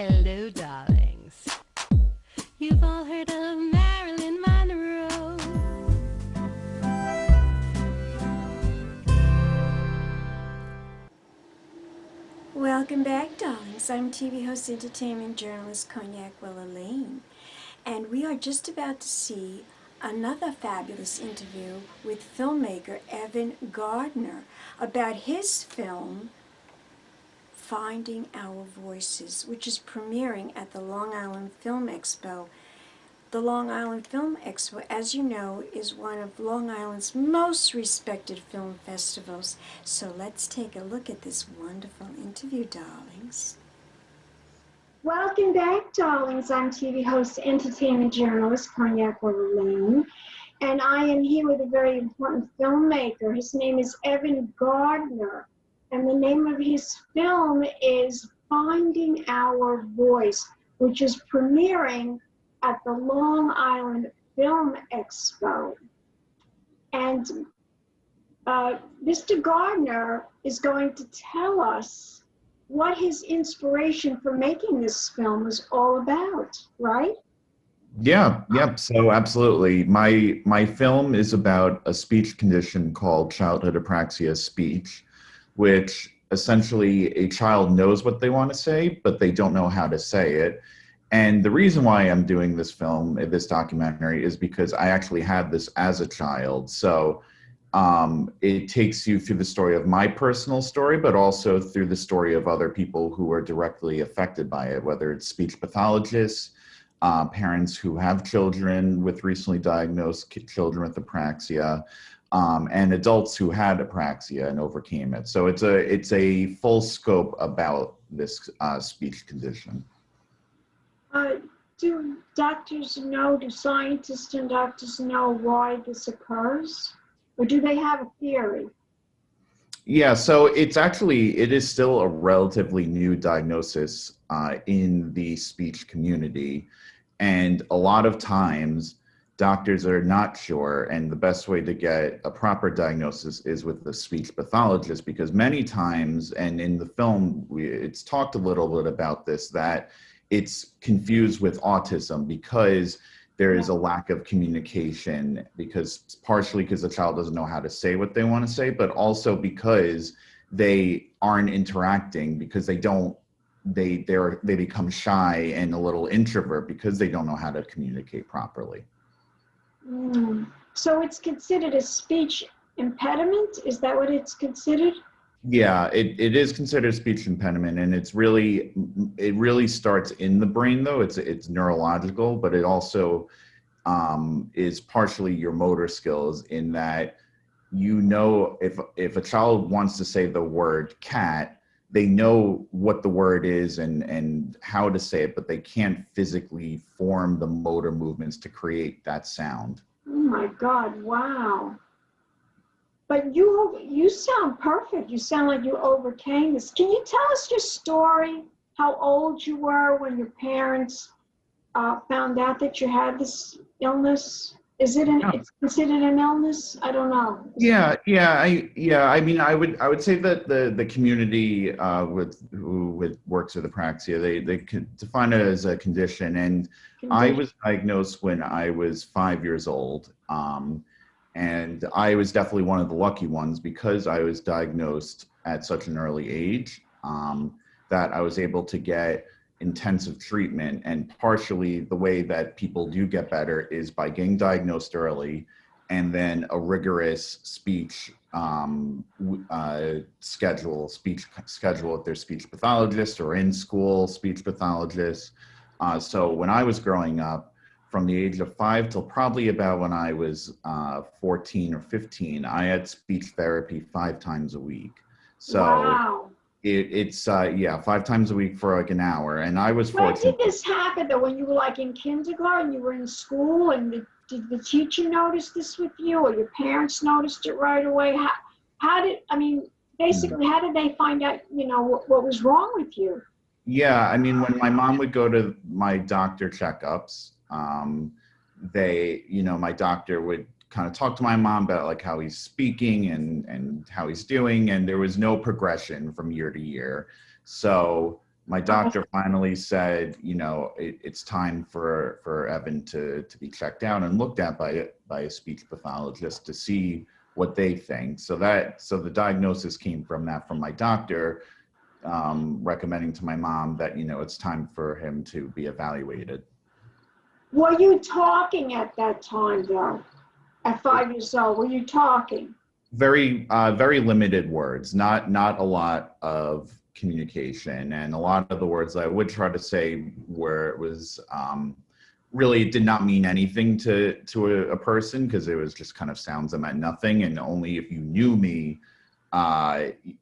Hello, darlings. You've all heard of Marilyn Monroe. Welcome back, darlings. I'm TV host, entertainment journalist Cognac Wellerlane, and we are just about to see another fabulous interview with filmmaker Evan Gardner about his film Finding Our Voices, which is premiering at the Long Island Film Expo. The Long Island Film Expo, as you know, is one of Long Island's most respected film festivals. So let's take a look at this wonderful interview, darlings. Welcome back, darlings. I'm TV host, entertainment journalist Cognac Wellerlane, and I am here with a very important filmmaker. His name is Evan Gardner, and the name of his film is Finding Our Voice, which is premiering at the Long Island Film Expo. And Mr. Gardner is going to tell us what his inspiration for making this film was all about, right? Yeah, yep. So absolutely. My film is about a speech condition called childhood apraxia speech, which essentially a child knows what they want to say, but they don't know how to say it. And the reason why I'm doing this film, this documentary, is because I actually had this as a child. So it takes you through the story of my personal story, but also through the story of other people who are directly affected by it, whether it's speech pathologists, parents who have children with recently diagnosed children with apraxia, and adults who had apraxia and overcame it. So it's a full scope about this speech condition. Do doctors know, do scientists and doctors know why this occurs? Or do they have a theory? Yeah, so it is still a relatively new diagnosis in the speech community. And a lot of times doctors are not sure. And the best way to get a proper diagnosis is with the speech pathologist, because many times, and in the film, it's talked a little bit about this, that it's confused with autism because there is a lack of communication, because partially because the child doesn't know how to say what they want to say, but also because they aren't interacting, because they become shy and a little introvert because they don't know how to communicate properly. So it's considered a speech impediment? Is that what it's considered? Yeah, it is considered speech impediment, and it really starts in the brain, though. It's neurological, but it also is partially your motor skills, in that, you know, if a child wants to say the word cat, they know what the word is and how to say it, but they can't physically form the motor movements to create that sound. Oh my God, wow. But you sound perfect. You sound like you overcame this. Can you tell us your story? How old you were when your parents found out that you had this illness? Is it it's considered an illness? I don't know. I mean, I would say that the community who works with apraxia, they can define it as a condition. And I was diagnosed when I was 5 years old. And I was definitely one of the lucky ones, because I was diagnosed at such an early age, that I was able to get intensive treatment. And partially the way that people do get better is by getting diagnosed early, and then a rigorous speech schedule with their speech pathologist, or in school speech pathologist. So when I was growing up, from the age of 5 till probably about when I was 14 or 15, I had speech therapy 5 times a week. So wow. It's 5 times a week for like an hour. And I was fortunate. When did this happen, though? When you were like in kindergarten, you were in school, and did the teacher notice this with you, or your parents noticed it right away? How did they find out, what was wrong with you? Yeah, I mean, when my mom would go to my doctor checkups, my doctor would kind of talk to my mom about like how he's speaking and how he's doing, and there was no progression from year to year. So my doctor finally said, you know, it's time for Evan to be checked out and looked at by a speech pathologist to see what they think. So the diagnosis came from that, from my doctor, recommending to my mom that, you know, it's time for him to be evaluated. Were you talking at that time, though? At 5 years old, were you talking? Very limited words, not a lot of communication, and a lot of the words I would try to say where it was really, it did not mean anything to a person, because it was just kind of sounds that meant nothing, and only if you knew me,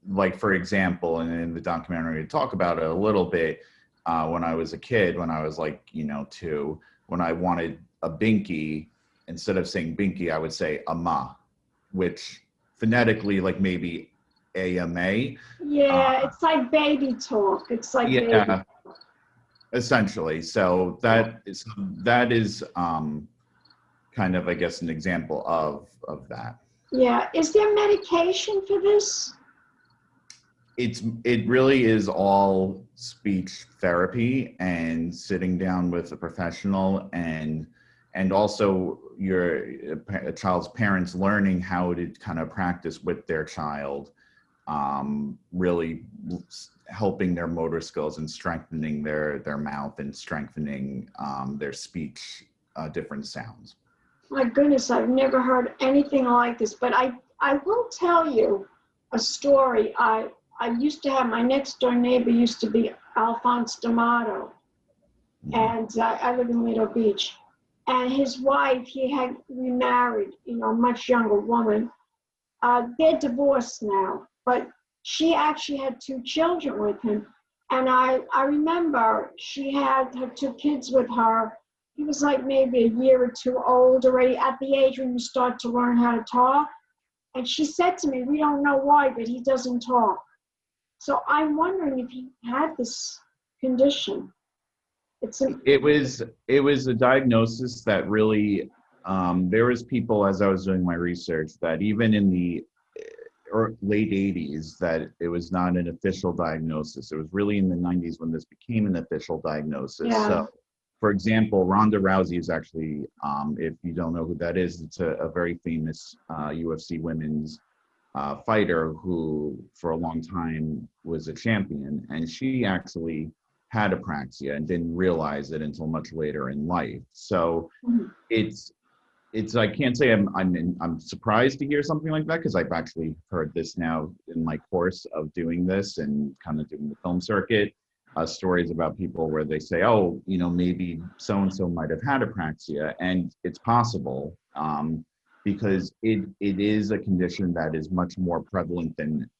like for example, and in the documentary we talk about it a little bit, when I was a kid, when I was like, you know, 2, when I wanted a binky, instead of saying binky, I would say ama, which phonetically, like maybe AMA. Yeah, it's like baby talk. It's like yeah, baby. essentially. So that is kind of, I guess, an example of that. Yeah. Is there medication for this? It really is all speech therapy and sitting down with a professional, and also a child's parents learning how to kind of practice with their child, really helping their motor skills and strengthening their mouth and strengthening their speech, different sounds. My goodness, I've never heard anything like this, but I will tell you a story. I used to have, my next door neighbor used to be Alphonse D'Amato, and I live in Lido Beach. And his wife, he had remarried, you know, a much younger woman. They're divorced now, but she actually had 2 children with him. And I remember she had her 2 kids with her. He was like maybe a year or 2 old already, at the age when you start to learn how to talk. And she said to me, we don't know why, but he doesn't talk. So I'm wondering if he had this condition. It was a diagnosis that really, there was people, as I was doing my research, that even in the late 80s, that it was not an official diagnosis. It was really in the 90s when this became an official diagnosis. Yeah. So, for example, Ronda Rousey is actually, if you don't know who that is, it's a very famous UFC women's fighter who for a long time was a champion, and she actually had apraxia and didn't realize it until much later in life. So it's I can't say I'm surprised to hear something like that, because I've actually heard this now in my course of doing this and kind of doing the film circuit, stories about people where they say, oh, you know, maybe so and so might have had apraxia, and it's possible. Because it is a condition that is much more prevalent than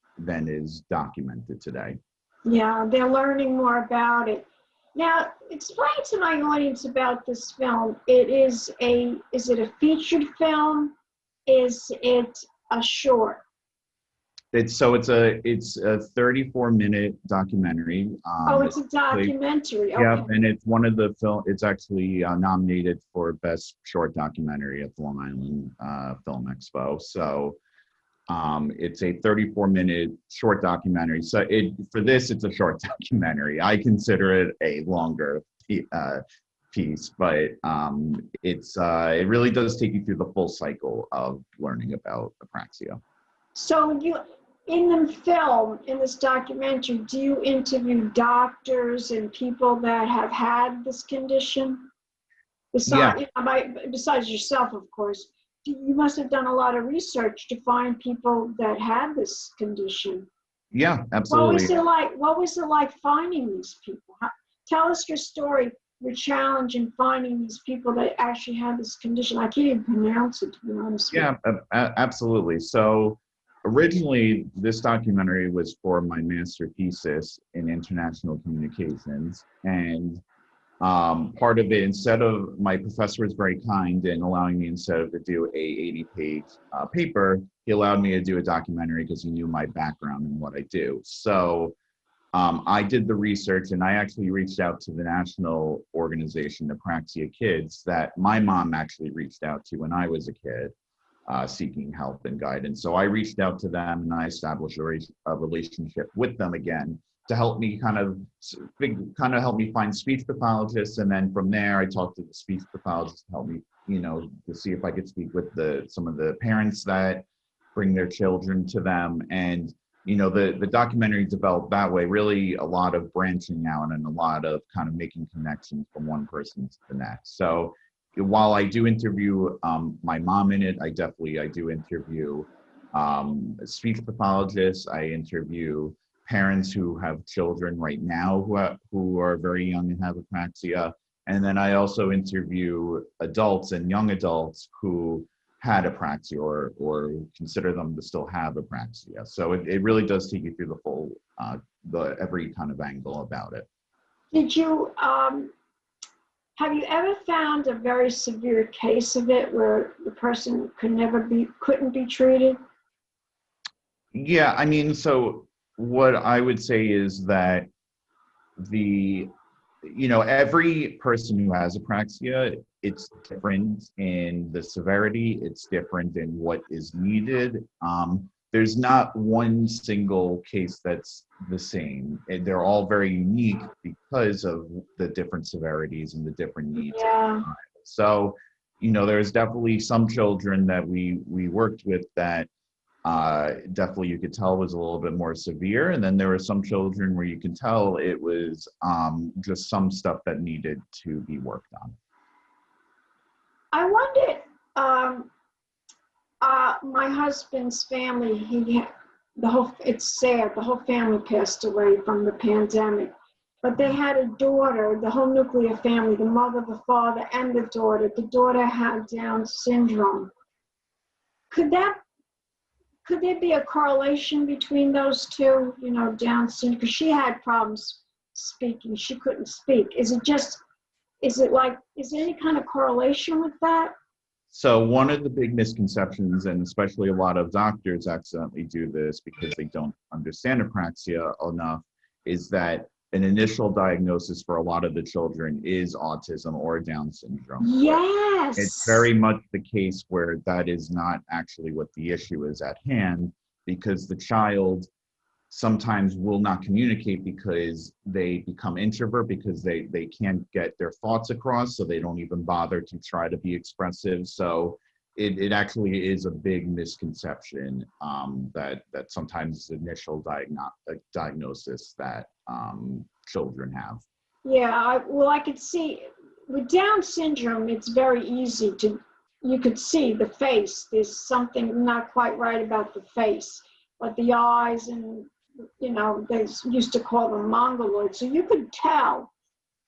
is documented today. Yeah, they're learning more about it. Now, explain to my audience about this film. Is it a featured film? Is it a short? It's a 34-minute documentary. It's a documentary. Okay. Yeah, and it's one of the it's actually nominated for Best Short Documentary at the Long Island Film Expo. So it's a 34-minute short documentary. So for this, it's a short documentary. I consider it a longer piece, but it really does take you through the full cycle of learning about apraxia. So in the film, in this documentary, do you interview doctors and people that have had this condition? Besides yourself, of course. You must have done a lot of research to find people that had this condition. Yeah, absolutely. What was it like finding these people? Tell us your story, your challenge in finding these people that actually had this condition. I can't even pronounce it, to be honest with you. Yeah, absolutely. So originally, this documentary was for my master thesis in international communications, and part of it, instead of, my professor was very kind in allowing me, instead of to do a 80-page paper, he allowed me to do a documentary because he knew my background and what I do. So I did the research, and I actually reached out to the national organization, Apraxia Kids, that my mom actually reached out to when I was a kid, seeking help and guidance. So I reached out to them, and I established a relationship with them again. to help me kind of help me find speech pathologists, and then from there I talked to the speech pathologist to help me, to see if I could speak with some of the parents that bring their children to them. And the documentary developed that way, really a lot of branching out and a lot of kind of making connections from one person to the next. So while I do interview my mom in it, I do interview speech pathologists. I interview parents who have children right now who are very young and have apraxia. And then I also interview adults and young adults who had apraxia or consider them to still have apraxia. So it really does take you through the full, every kind of angle about it. Did you, have you ever found a very severe case of it where the person couldn't be treated? Yeah, I mean, so what I would say is that every person who has apraxia, it's different in the severity, it's different in what is needed. There's not one single case that's the same. And they're all very unique because of the different severities and the different needs. Yeah. So, there's definitely some children that we worked with that definitely you could tell was a little bit more severe. And then there were some children where you can tell it was just some stuff that needed to be worked on. I wondered, my husband's family, it's sad, the whole family passed away from the pandemic, but they had a daughter, the whole nuclear family, the mother, the father, and the daughter. The daughter had Down syndrome. Could there be a correlation between those two, Down syndrome? Because she had problems speaking, she couldn't speak. Is there any kind of correlation with that? So one of the big misconceptions, and especially a lot of doctors accidentally do this because they don't understand apraxia enough, is that an initial diagnosis for a lot of the children is autism or Down syndrome. Yes. It's very much the case where that is not actually what the issue is at hand, because the child sometimes will not communicate because they become introvert, because they can't get their thoughts across, so they don't even bother to try to be expressive. So it actually is a big misconception that sometimes is initial diagnosis that children have. Yeah, I could see with Down syndrome, it's very easy you could see the face. There's something not quite right about the face, but the eyes and, they used to call them mongoloid. So you could tell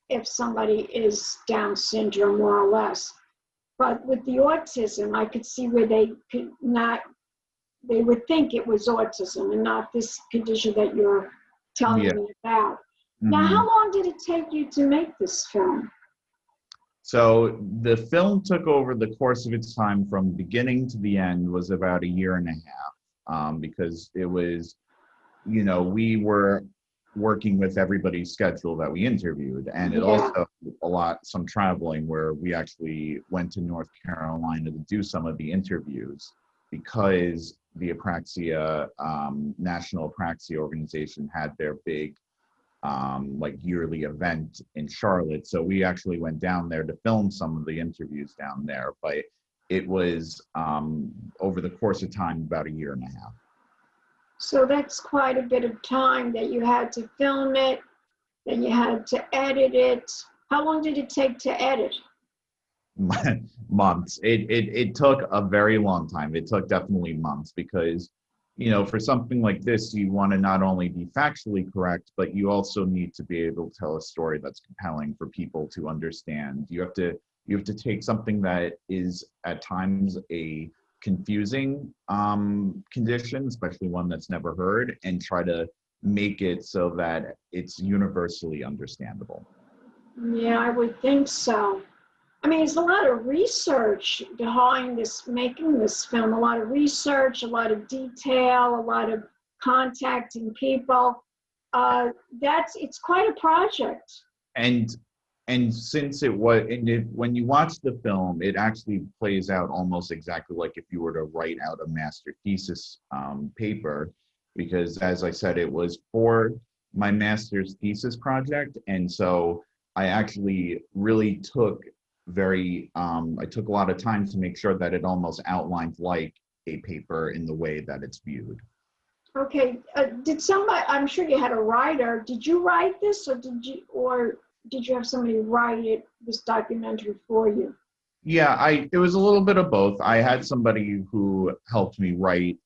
if somebody is Down syndrome more or less. But with the autism, I could see where they would think it was autism and not this condition that you're telling me about. Mm-hmm. Now, how long did it take you to make this film? So the film took, over the course of its time from beginning to the end, was about 1.5 years, because it was, we were working with everybody's schedule that we interviewed. And it also some traveling where we actually went to North Carolina to do some of the interviews, because the Apraxia, National Apraxia Organization had their big yearly event in Charlotte. So we actually went down there to film some of the interviews down there, but it was over the course of time about 1.5 years. So that's quite a bit of time that you had to film it, then you had to edit it. How long did it take to edit? Months. It took a very long time. It took definitely months, because for something like this, you want to not only be factually correct, but you also need to be able to tell a story that's compelling for people to understand. You have to take something that is at times a confusing condition, especially one that's never heard, and try to make it so that it's universally understandable. Yeah, I would think so. I mean, there's a lot of research behind making this film, a lot of research, a lot of detail, a lot of contacting people. It's quite a project. And since when you watch the film, it actually plays out almost exactly like if you were to write out a master thesis paper, because as I said, it was 4 my master's thesis project. And so I actually really took I took a lot of time to make sure that it almost outlined like a paper in the way that it's viewed. Okay, did somebody, I'm sure you had a writer, did you write this or did you have somebody write it, this documentary for you? Yeah, it was a little bit of both. I had somebody who helped me write,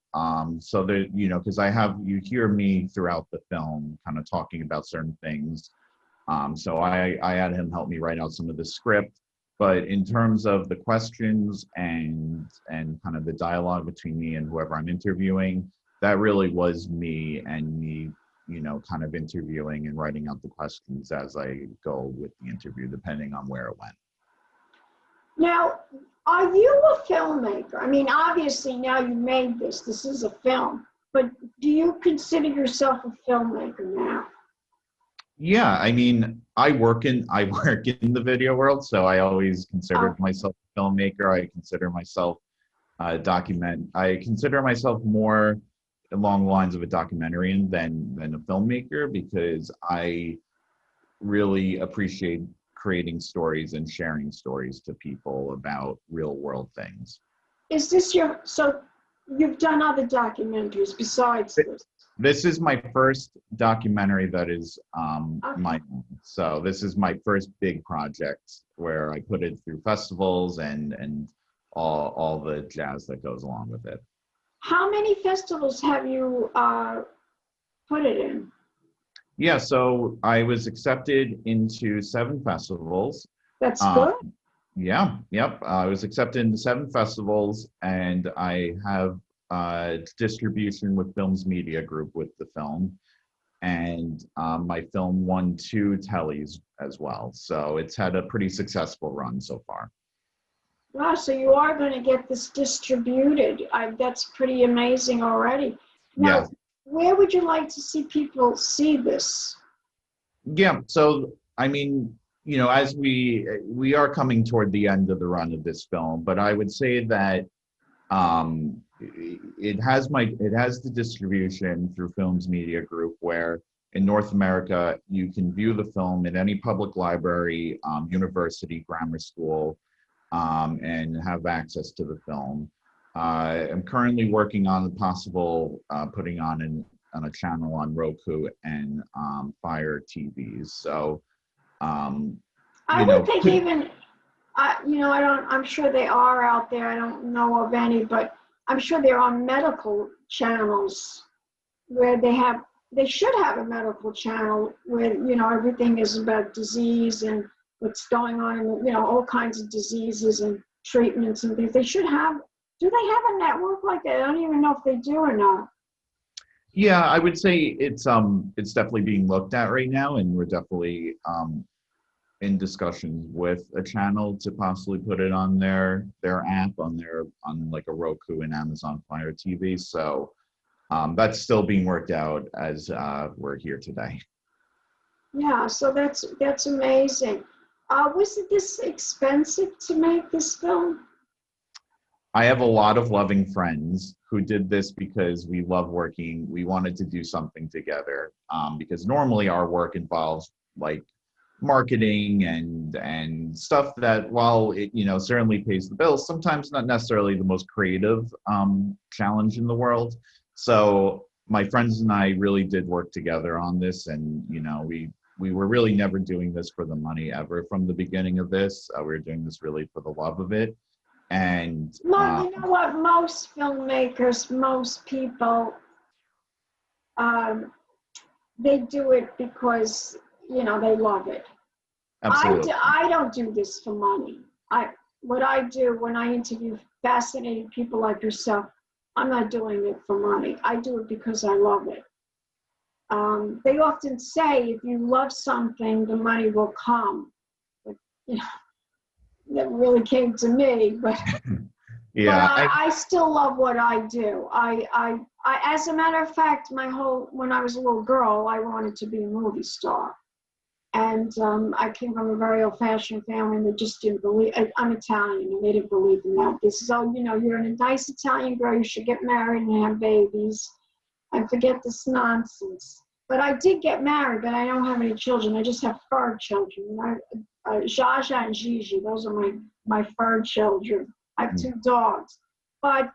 so that, you know, because you hear me throughout the film kind of talking about certain things. So I had him help me write out some of the script. But in terms of the questions and kind of the dialogue between me and whoever I'm interviewing, that really was me and me, you know, kind of interviewing and writing out the questions as I go with the interview, depending on where it went. Now, are you a filmmaker? I mean, obviously now you made this. This is a film. But do you consider yourself a filmmaker now? Yeah, I mean, I work in the video world, so I always considered myself a filmmaker. I consider myself I consider myself more along the lines of a documentarian than a filmmaker, because I really appreciate creating stories and sharing stories to people about real world things. Is this so you've done other documentaries besides this? This is my first documentary that is Okay. so this is my first big project where I put it through festivals and all the jazz that goes along with it. How many festivals have you put it in? Yeah, so I was accepted into 7 festivals. That's good. Yeah, yep. I was accepted into 7 festivals, and I have distribution with Films Media Group with the film. And my film won 2 tellies as well. So it's had a pretty successful run so far. Wow, so you are going to get this distributed. That's pretty amazing already. Now, Yeah. where would you like to see people see this? Yeah, so I mean, you know, as we are coming toward the end of the run of this film, but I would say that it has the distribution through Films Media Group, where in North America you can view the film at any public library, university, grammar school, and have access to the film. I'm currently working on the possible putting on a channel on Roku and Fire TVs. So, I would think even, you know, I'm sure they are out there. I don't know of any, but I'm sure there are medical channels where they should have a medical channel where, you know, everything is about disease and what's going on, and, you know, all kinds of diseases and treatments and things. They should have, do they have a network like that? I don't even know if they do or not. Yeah, I would say it's definitely being looked at right now, and we're definitely in discussions with a channel to possibly put it on their app on like a Roku and Amazon Fire TV. So that's still being worked out as we're here today. Yeah, so that's amazing. Was it this expensive to make this film? I have a lot of loving friends who did this because we love working. We wanted to do something together, because normally our work involves like marketing and stuff that, while it, you know, certainly pays the bills, sometimes not necessarily the most creative challenge in the world. So my friends and I really did work together on this, and you know, we were really never doing this for the money ever from the beginning of this. We were doing this really for the love of it. And Well, you know what? Most filmmakers, most people, they do it because, you know, they love it. absolutely. I don't do this for money. What I do when I interview fascinating people like yourself, I'm not doing it for money. I do it because I love it. They often say, if you love something, the money will come. But, you know, that really came to me, but Yeah, I still love what I do. I as a matter of fact, when I was a little girl, I wanted to be a movie star. And I came from a very old-fashioned family, and they just didn't believe. I'm Italian, and they didn't believe in that. They said, "Oh, you know, you're a nice Italian girl. You should get married and have babies, and forget this nonsense." But I did get married, but I don't have any children. I just have fur children. Jaja and Gigi, those are my fur children. I have 2 dogs. But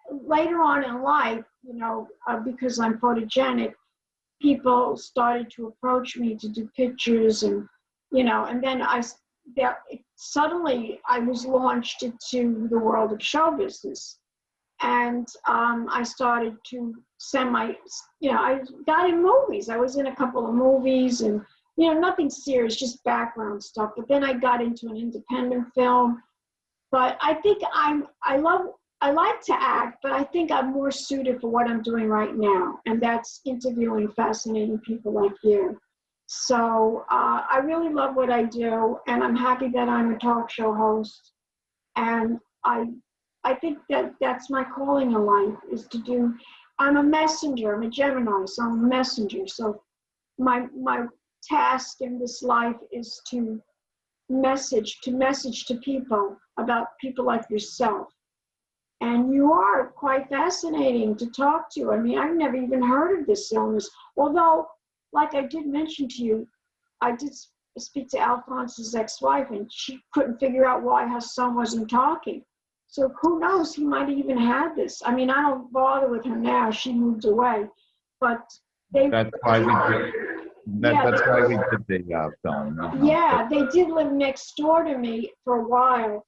later on in life, because I'm photogenic, people started to approach me to do pictures, and then suddenly I was launched into the world of show business. And I started to send I got in movies. I was in a couple of movies, and, nothing serious, just background stuff. But then I got into an independent film. But I think I like to act, but I think I'm more suited for what I'm doing right now. And that's interviewing fascinating people like you. So I really love what I do, and I'm happy that I'm a talk show host. And I think that's my calling in life, is to do. I'm a messenger. I'm a Gemini, so I'm a messenger. So my task in this life is to message to people about people like yourself. And you are quite fascinating to talk to. I mean, I've never even heard of this illness. Although, like I did mention to you, I did speak to Alphonse's ex-wife, and she couldn't figure out why her son wasn't talking. So who knows, he might have even had this. I mean, I don't bother with her now. She moved away. But that's why we did, that's why we did the film. Yeah, they did live next door to me for a while.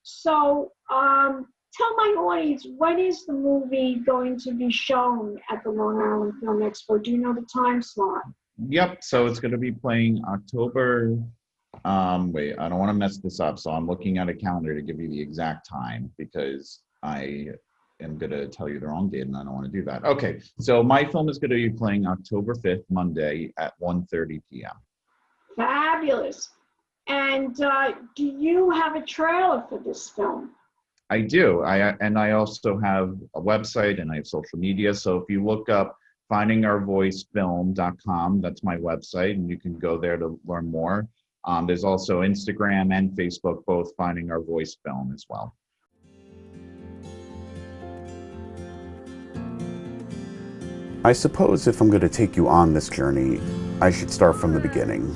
So tell my audience, when is the movie going to be shown at the Long Island Film Expo? Do you know the time slot? Yep, so it's going to be playing October. Wait, I don't want to mess this up, so I'm looking at a calendar to give you the exact time, because I am going to tell you the wrong date, and I don't want to do that. Okay, so my film is going to be playing October 5th, Monday at 1:30 p.m. Fabulous. And do you have a trailer for this film? I do. I also have a website, and I have social media. So if you look up findingourvoicefilm.com, that's my website, and you can go there to learn more. There's also Instagram and Facebook, both Finding Our Voice Film as well. I suppose if I'm going to take you on this journey, I should start from the beginning.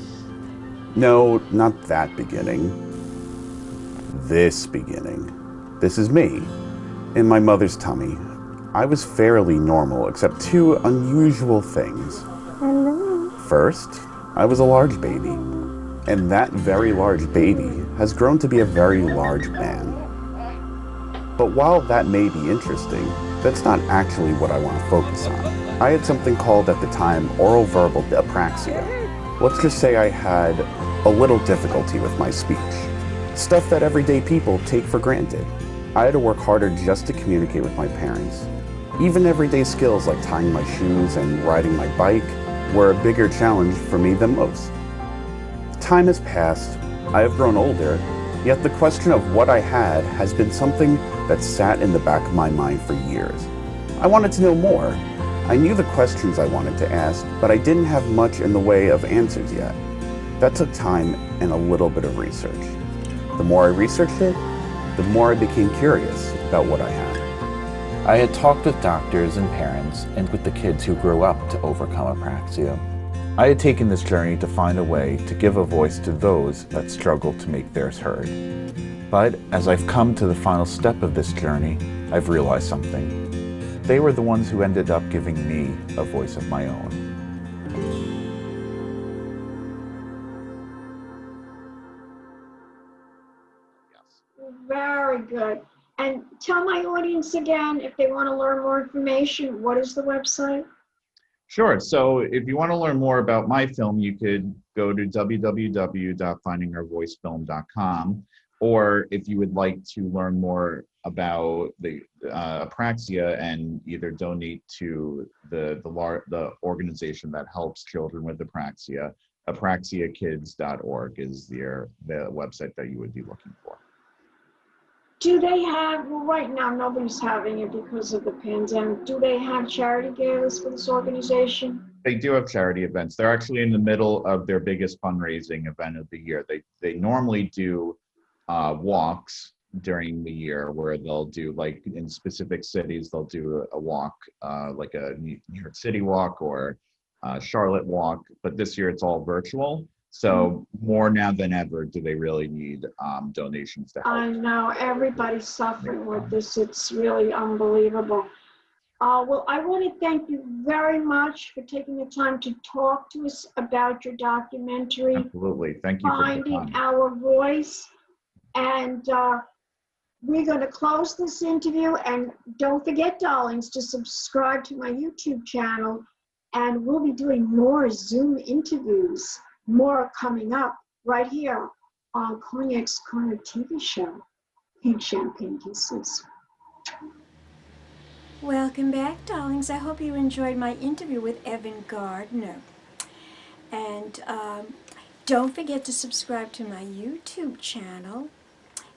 No, not that beginning. This beginning. This is me, in my mother's tummy. I was fairly normal, except 2 unusual things. Hello. First, I was a large baby, and that very large baby has grown to be a very large man. But while that may be interesting, that's not actually what I want to focus on. I had something called at the time oral verbal apraxia. Let's just say I had a little difficulty with my speech. Stuff that everyday people take for granted. I had to work harder just to communicate with my parents. Even everyday skills like tying my shoes and riding my bike were a bigger challenge for me than most. Time has passed, I have grown older, yet the question of what I had has been something that sat in the back of my mind for years. I wanted to know more. I knew the questions I wanted to ask, but I didn't have much in the way of answers yet. That took time and a little bit of research. The more I researched it, the more I became curious about what I had. I had talked with doctors and parents and with the kids who grew up to overcome apraxia. I had taken this journey to find a way to give a voice to those that struggle to make theirs heard. But as I've come to the final step of this journey, I've realized something. They were the ones who ended up giving me a voice of my own. Very good. And tell my audience again, if they want to learn more information, what is the website? Sure. So if you want to learn more about my film, you could go to www.findingourvoicefilm.com. Or if you would like to learn more about the apraxia and either donate to the organization that helps children with apraxia, apraxiakids.org is the website that you would be looking for. Do they have, well, right now nobody's having it because of the pandemic, do they have charity galas for this organization? They do have charity events. They're actually in the middle of their biggest fundraising event of the year. They normally do walks during the year where they'll do, like in specific cities, they'll do a walk, like a New York City walk or Charlotte Walk, but this year it's all virtual. So more now than ever do they really need donations to help. I know, everybody's suffering with this. It's really unbelievable. Well, I want to thank you very much for taking the time to talk to us about your documentary. Absolutely. Thank you for the Finding time. Our Voice. And we're going to close this interview. And don't forget, darlings, to subscribe to my YouTube channel. And we'll be doing more Zoom interviews, more coming up right here on Cognac's Corner TV show, Pink Champagne Kisses. Welcome back, darlings. I hope you enjoyed my interview with Evan Gardner. And don't forget to subscribe to my YouTube channel.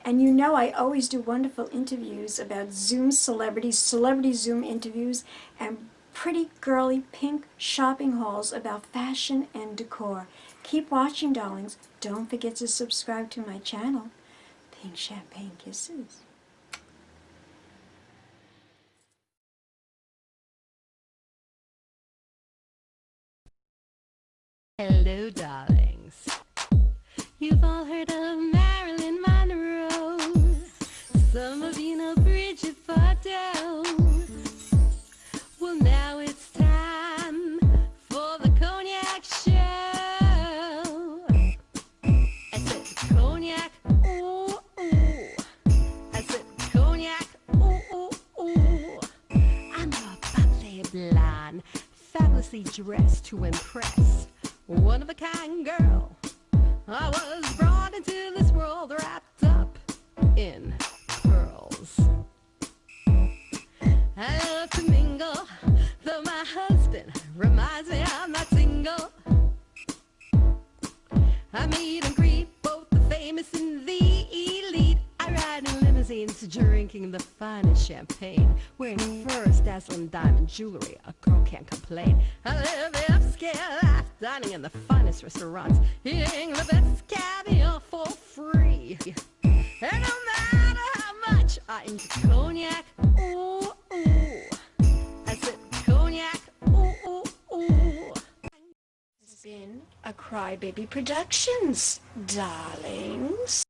And you know I always do wonderful interviews about Zoom celebrities, celebrity Zoom interviews, and pretty girly pink shopping hauls about fashion and decor. Keep watching, darlings. Don't forget to subscribe to my channel, Pink Champagne Kisses. Hello, darlings. You've all heard of Marilyn Monroe. Some of you know Bridget Bardot. Well, now it's time for the Cognac show. I said cognac, ooh, ooh. I said cognac, ooh, ooh, ooh. I'm a bubbly blonde, fabulously dressed to impress. One of a kind girl. I was brought into this world wrapped up in pearls. I love to mingle, though my husband reminds me I'm not single. I meet and greet both the famous and the elite. I ride in limousines, drinking the finest champagne, wearing furs, dazzling diamond jewelry. A girl can't complain. I live the upscale life, dining in the finest restaurants, eating the best caviar for free. And no matter how much I enjoy cognac, ooh, ooh. I said cognac, ooh, ooh, ooh. This has been a Crybaby Productions, darlings.